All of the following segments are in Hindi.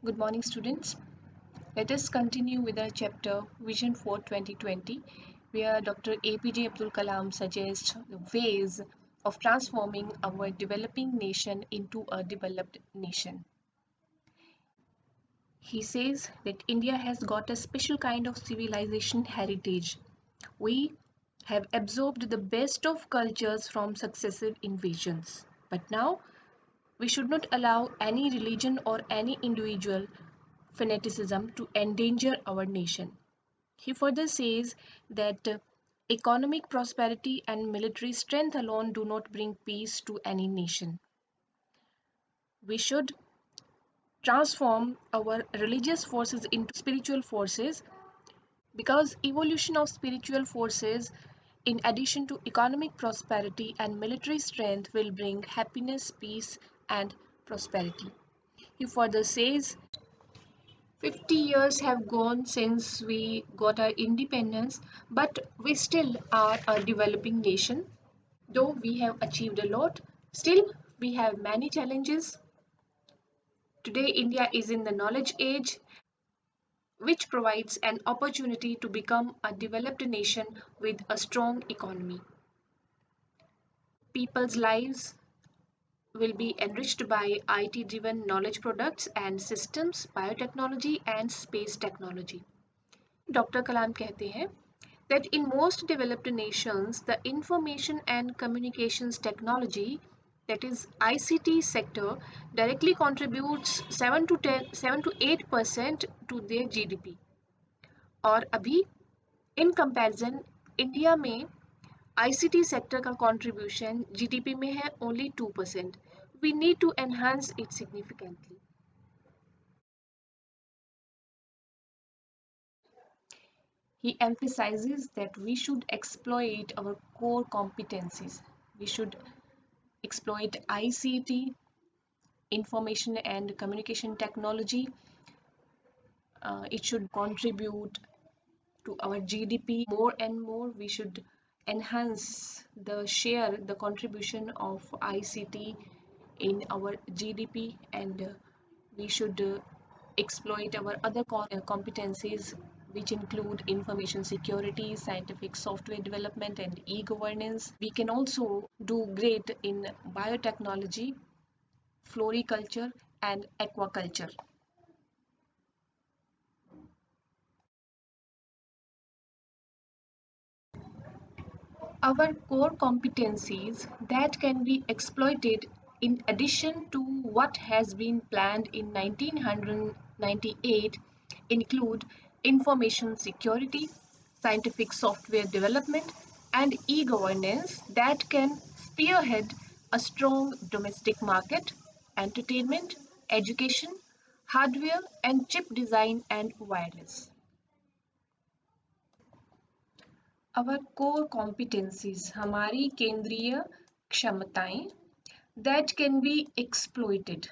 Good morning, students. Let us continue with our chapter Vision for 2020, where Dr. APJ Abdul Kalam suggests the ways of transforming our developing nation into a developed nation. He says that India has got a special kind of civilization heritage. We have absorbed the best of cultures from successive invasions. But now we should not allow any religion or any individual fanaticism to endanger our nation. He further says that economic prosperity and military strength alone do not bring peace to any nation. We should transform our religious forces into spiritual forces because evolution of spiritual forces in addition to economic prosperity and military strength will bring happiness, peace and prosperity. He further says 50 years have gone since we got our independence, but we still are a developing nation. Though we have achieved a lot, still we have many challenges. Today, India is in the knowledge age, which provides an opportunity to become a developed nation with a strong economy. People's lives will be enriched by IT driven knowledge products and systems, biotechnology, and space technology. Doctor Kalam कहते हैं that in most developed nations, the information and communications technology, that is ICT sector, directly contributes 7 to 8% to their GDP. और अभी in comparison, इंडिया में ICT sector का contribution GDP में है only 2%. We need to enhance it significantly. He emphasizes that we should exploit our core competencies. We should exploit ICT, information and communication technology. It should contribute to our GDP more and more. We should enhance the share, the contribution of ICT in our GDP, and we should exploit our other competencies, which include information security, scientific software development, and e-governance. We can also do great in biotechnology, floriculture, and aquaculture. Our core competencies that can be exploited in addition to what has been planned in 1998 include information security, scientific software development, and e-governance that can spearhead a strong domestic market, entertainment, education, hardware and chip design and wireless. Our core competencies, हमारी केंद्रीय क्षमताएं that can be exploited,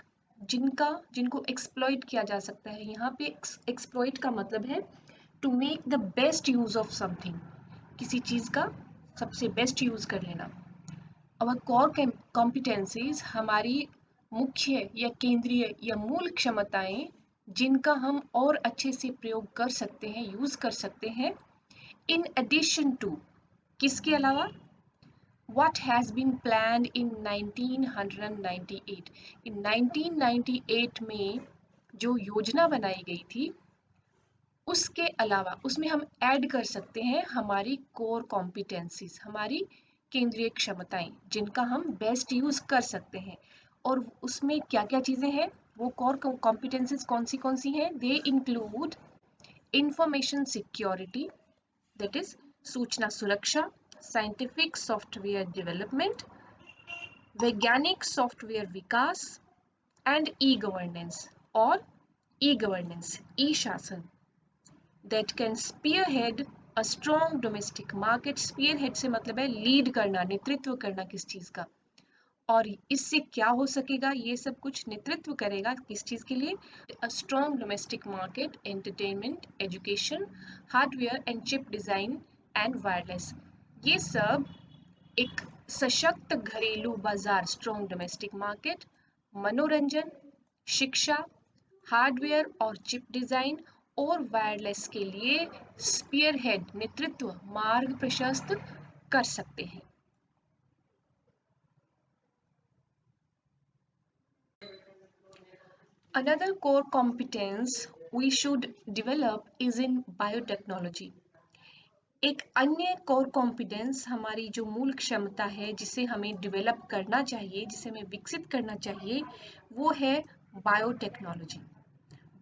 जिनको exploit किया जा सकता है. यहाँ पे exploit का मतलब है to make the best use of something, किसी चीज़ का सबसे best use कर लेना. Our core competencies, हमारी मुख्य या केंद्रीय या मूल क्षमताएं जिनका हम और अच्छे से प्रयोग कर सकते हैं, यूज कर सकते हैं in addition to, किसके अलावा, what has been planned in 1998. in 1998 में जो योजना बनाई गई थी उसके अलावा उसमें हम ऐड कर सकते हैं हमारी कोर कॉम्पिटेंसीज, हमारी केंद्रीय क्षमताएं जिनका हम बेस्ट यूज कर सकते हैं. और उसमें क्या क्या चीजें हैं, वो कोर कॉम्पिटेंसीज कौन सी हैं? They include information security, that is सूचना सुरक्षा, साइंटिफिक सॉफ्टवेयर डेवलपमेंट, वैज्ञानिक software Vikas, and e governance और ई गवर्नेंस, ई शासन, that can spearhead a strong domestic market. spearhead से मतलब है लीड करना, नेतृत्व करना किस चीज का. और इससे क्या हो सकेगा, ये सब कुछ नेतृत्व करेगा किस चीज के लिए? A strong domestic market, entertainment, education, hardware and chip design and wireless. ये सब एक सशक्त घरेलू बाजार, स्ट्रॉन्ग डोमेस्टिक मार्केट, मनोरंजन, शिक्षा, हार्डवेयर और चिप डिजाइन और वायरलेस के लिए स्पीयरहेड नेतृत्व मार्ग प्रशस्त कर सकते हैं। Another core competence we should develop is in biotechnology. एक अन्य कोर कॉम्पिटेंस हमारी जो मूल क्षमता है जिसे हमें डेवलप करना चाहिए, जिसे हमें विकसित करना चाहिए, वो है बायोटेक्नोलॉजी।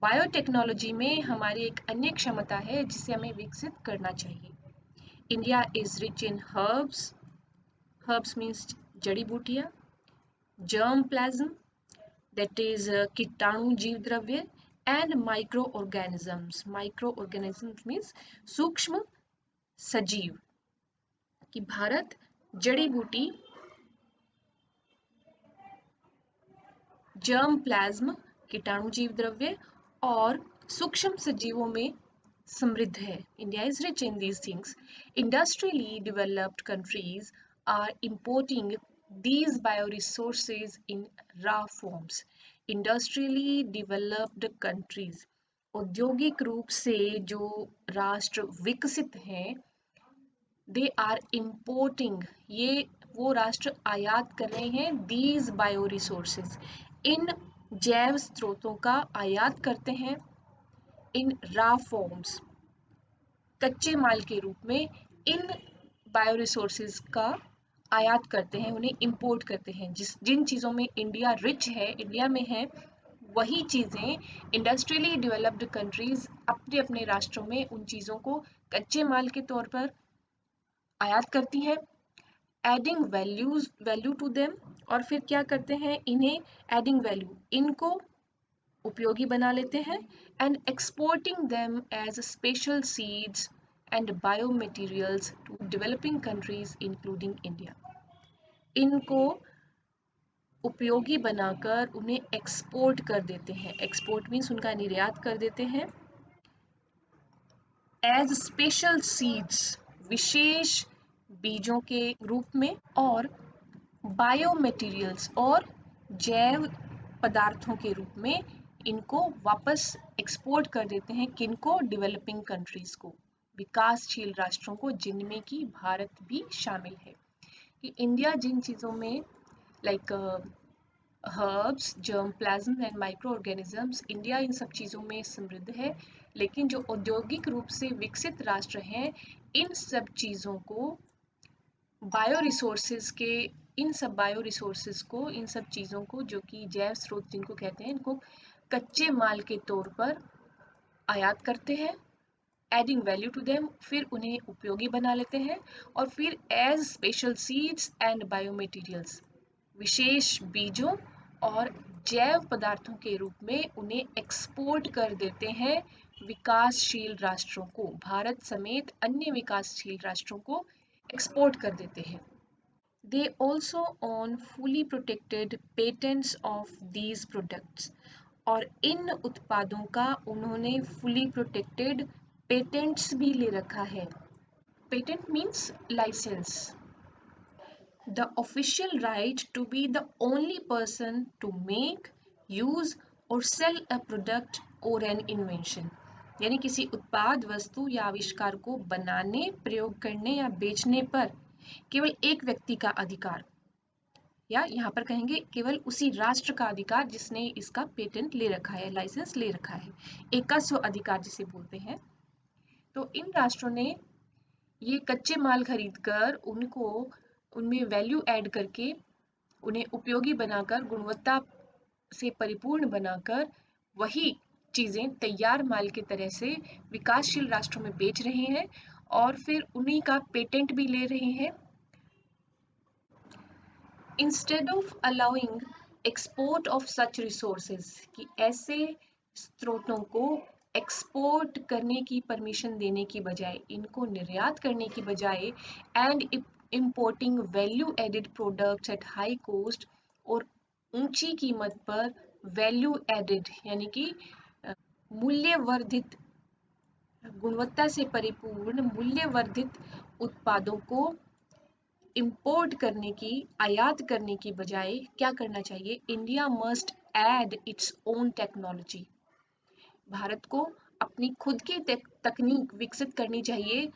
बायोटेक्नोलॉजी में हमारी एक अन्य क्षमता है जिसे हमें विकसित करना चाहिए। India is rich in herbs, herbs means जड़ी बूटियाँ, जर्म प्लाज्म दैट इज कीटाणु जीव द्रव्य, एंड माइक्रो ऑर्गेनिजम्स मीन्स सूक्ष्म सजीव। कि भारत जड़ी बूटी, जर्म प्लाज्म कीटाणु जीव द्रव्य और सूक्ष्म सजीवों में समृद्ध है। India is rich in these things. Industrially developed countries are importing these bioresources in raw forms. Industrially developed countries, औद्योगिक रूप से जो राष्ट्र विकसित हैं, दे आर इम्पोर्टिंग, ये वो राष्ट्र आयात कर रहे हैं, दीज बायो रिसोर्सेज, इन जैव स्रोतों का आयात करते हैं, इन रा फॉर्म्स, कच्चे माल के रूप में इन बायो रिसोर्सेज का आयात करते हैं, उन्हें इंपोर्ट करते हैं। जिन चीज़ों में इंडिया रिच है, इंडिया में है, वही चीज़ें इंडस्ट्रियली डेवलप्ड कंट्रीज अपने अपने राष्ट्रों में उन चीज़ों को कच्चे माल के तौर पर आयात करती हैं, एडिंग वैल्यू टू देम, और फिर क्या करते हैं, इन्हें एडिंग वैल्यू, इनको उपयोगी बना लेते हैं, and exporting them as special seeds and bio materials to developing countries including India. इनको उपयोगी बनाकर उन्हें एक्सपोर्ट कर देते हैं, एक्सपोर्ट मीन्स उनका निर्यात कर देते हैं, एज स्पेशल सीड्स विशेष बीजों के रूप में, और बायो मटेरियल्स और जैव पदार्थों के रूप में इनको वापस एक्सपोर्ट कर देते हैं। किनको? डेवलपिंग कंट्रीज को, विकासशील राष्ट्रों को, जिनमें कि भारत भी शामिल है। कि इंडिया जिन चीज़ों में like herbs, germ plasm and micro organisms, India in सब चीज़ों में समृद्ध है, लेकिन जो औद्योगिक रूप से विकसित राष्ट्र हैं, इन सब चीज़ों को बायो रिसोर्सेज के, इन सब बायो रिसोर्सेज को, इन सब चीज़ों को जो कि जैव स्रोत जिनको कहते हैं, इनको कच्चे माल के तौर पर आयात करते हैं, एडिंग वैल्यू टू देम, फिर उन्हें उपयोगी बना लेते हैं, और फिर as special seeds and bio materials, विशेष बीजों और जैव पदार्थों के रूप में उन्हें एक्सपोर्ट कर देते हैं विकासशील राष्ट्रों को, भारत समेत अन्य विकासशील राष्ट्रों को एक्सपोर्ट कर देते हैं। They also own fully protected patents of these products. और इन उत्पादों का उन्होंने fully protected patents भी ले रखा है। Patent means license. The official right to be the only person to make, use or sell a product or an invention. यानी किसी उत्पाद, वस्तु या आविष्कार को बनाने, प्रयोग करने या बेचने पर केवल एक व्यक्ति का अधिकार, या यहाँ पर कहेंगे केवल उसी राष्ट्र का अधिकार जिसने इसका पेटेंट ले रखा है, लाइसेंस ले रखा है, एकस्व अधिकार जिसे बोलते हैं। तो इन राष्ट्रों ने ये कच्चे माल खरीदकर उनको उनमें वैल्यू ऐड करके उन्हें उपयोगी बनाकर, गुणवत्ता से परिपूर्ण बनाकर, वही चीज़ें तैयार माल की तरह से विकासशील राष्ट्रों में बेच रहे हैं, और फिर उन्हीं का पेटेंट भी ले रहे हैं। Instead of allowing export of such resources, कि ऐसे स्रोतों को एक्सपोर्ट करने की परमिशन देने की बजाय, इनको निर्यात करने की बजाय, and importing value added products at high cost, और ऊंची कीमत पर वैल्यू एडेड यानी कि मूल्यवर्धित, गुणवत्ता से परिपूर्ण मूल्यवर्धित उत्पादों को इंपोर्ट करने की, आयात करने की बजाय क्या करना चाहिए? India must add its own technology. Bharat को अपनी खुद की तकनीक विकसित करनी चाहिए,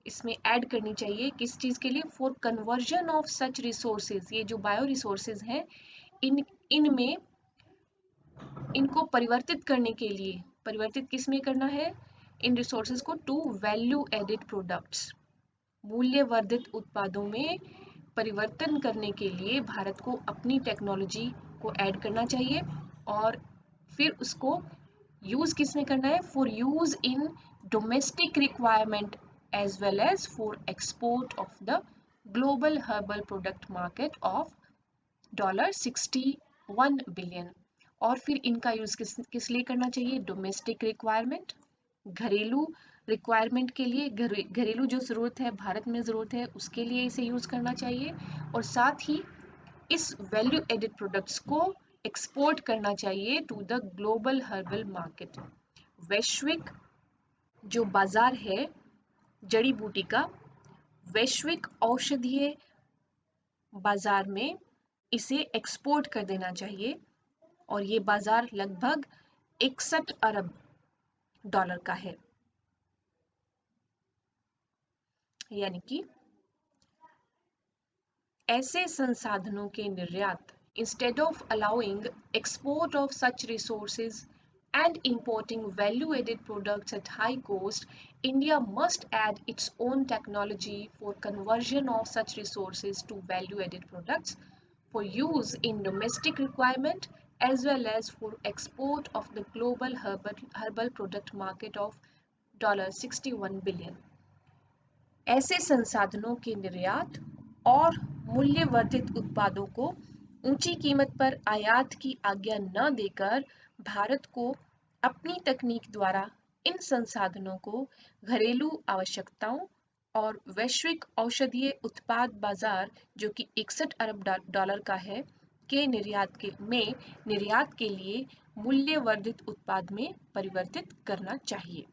इसमें ऐड करनी चाहिए। किस चीज़ के लिए? For conversion of such resources, ये जो बायो रिसोर्सेज हैं इनमें इनको परिवर्तित करने के लिए, परिवर्तित किस में करना है? इन रिसोर्सेज को टू वैल्यू एडेड प्रोडक्ट्स, मूल्यवर्धित उत्पादों में परिवर्तन करने के लिए भारत को अपनी टेक्नोलॉजी को ऐड करना चाहिए और फिर उसको यूज किस में करना है? For use in domestic requirement as well as for export of the global herbal product market of $61 billion. और फिर इनका यूज किस लिए करना चाहिए? डोमेस्टिक रिक्वायरमेंट, घरेलू रिक्वायरमेंट के लिए, घरेलू जो ज़रूरत है, भारत में ज़रूरत है, उसके लिए इसे यूज़ करना चाहिए। और साथ ही इस वैल्यू एडेड प्रोडक्ट्स को एक्सपोर्ट करना चाहिए to the global herbal market. वैश्विक जो बाजार है जड़ी बूटी का, वैश्विक औषधीय बाजार में इसे एक्सपोर्ट कर देना चाहिए और ये बाजार लगभग 61 अरब डॉलर का है। यानी कि ऐसे संसाधनों के निर्यात, instead of allowing export of such resources and importing value-added products at high cost, India must add its own technology for conversion of such resources to value-added products for use in domestic requirement as well as for export of the global herbal product market of $61 billion. ऐसे संसाधनों के निर्यात और मूल्यवर्धित उत्पादों को ऊंची कीमत पर आयात की आज्ञा न देकर भारत को अपनी तकनीक द्वारा इन संसाधनों को घरेलू आवश्यकताओं और वैश्विक औषधीय उत्पाद बाजार जो कि 61 अरब डॉलर का है के निर्यात के लिए मूल्यवर्धित उत्पाद में परिवर्तित करना चाहिए।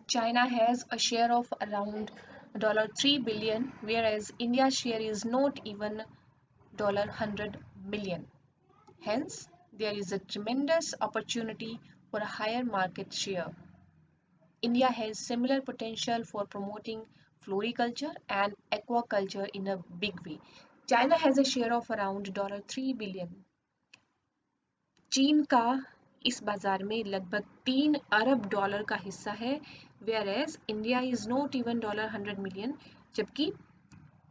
China has a share of around $3 billion, whereas India's share is not even $100 million. Hence, there is a tremendous opportunity for a higher market share. India has similar potential for promoting floriculture and aquaculture in a big way. China has a share of around $3 billion. चीन का इस बाजार में लगभग 3 अरब डॉलर का हिस्सा है, whereas India is not even $100 million, जबकि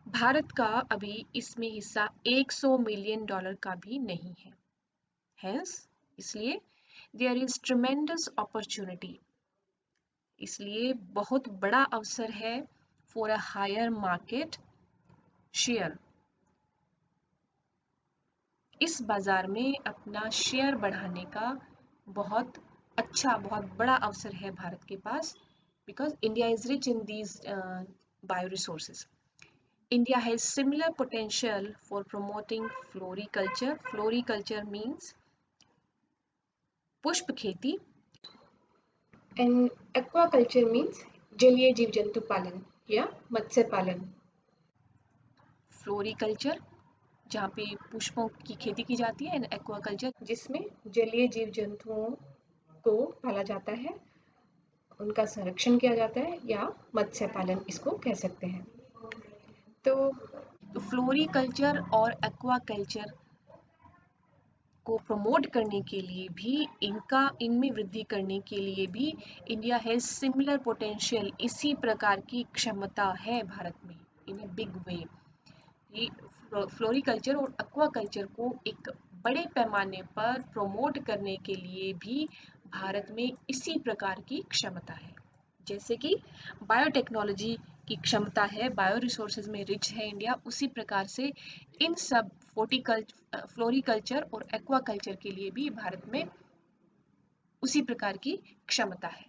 भारत का अभी इसमें हिस्सा 100 मिलियन डॉलर का भी नहीं है। Hence, इसलिए देयर इज ट्रेमेंडस अपॉर्चुनिटी, इसलिए बहुत बड़ा अवसर है for a higher market share. इस बाजार में अपना शेयर बढ़ाने का बहुत बड़ा अवसर है भारत के पास, because India is rich in these bioresources. India has similar potential for promoting floriculture. Floriculture means पुष्प खेती and aquaculture means जलीय जीव जंतु पालन या मत्स्य पालन। फ्लोरिकल्चर जहाँ पे पुष्पों की खेती की जाती है, एंड एक्वाकल्चर जिसमें जलीय जीव जंतुओं को पाला जाता है, उनका संरक्षण किया जाता है, या मत्स्य पालन इसको कह सकते हैं। तो फ्लोरिकल्चर और एक्वाकल्चर को प्रमोट करने के लिए भी, इनमें वृद्धि करने के लिए भी इंडिया हैज सिमिलर पोटेंशियल, इसी प्रकार की क्षमता है भारत में इन ए बिग वे। ये फ्लोरिकल्चर और एक्वाकल्चर को एक बड़े पैमाने पर प्रमोट करने के लिए भी भारत में इसी प्रकार की क्षमता है, जैसे कि बायोटेक्नोलॉजी की क्षमता है, बायो रिसोर्सेज में रिच है इंडिया, उसी प्रकार से इन सब फ्लोरिकल्चर और एक्वाकल्चर के लिए भी भारत में उसी प्रकार की क्षमता है।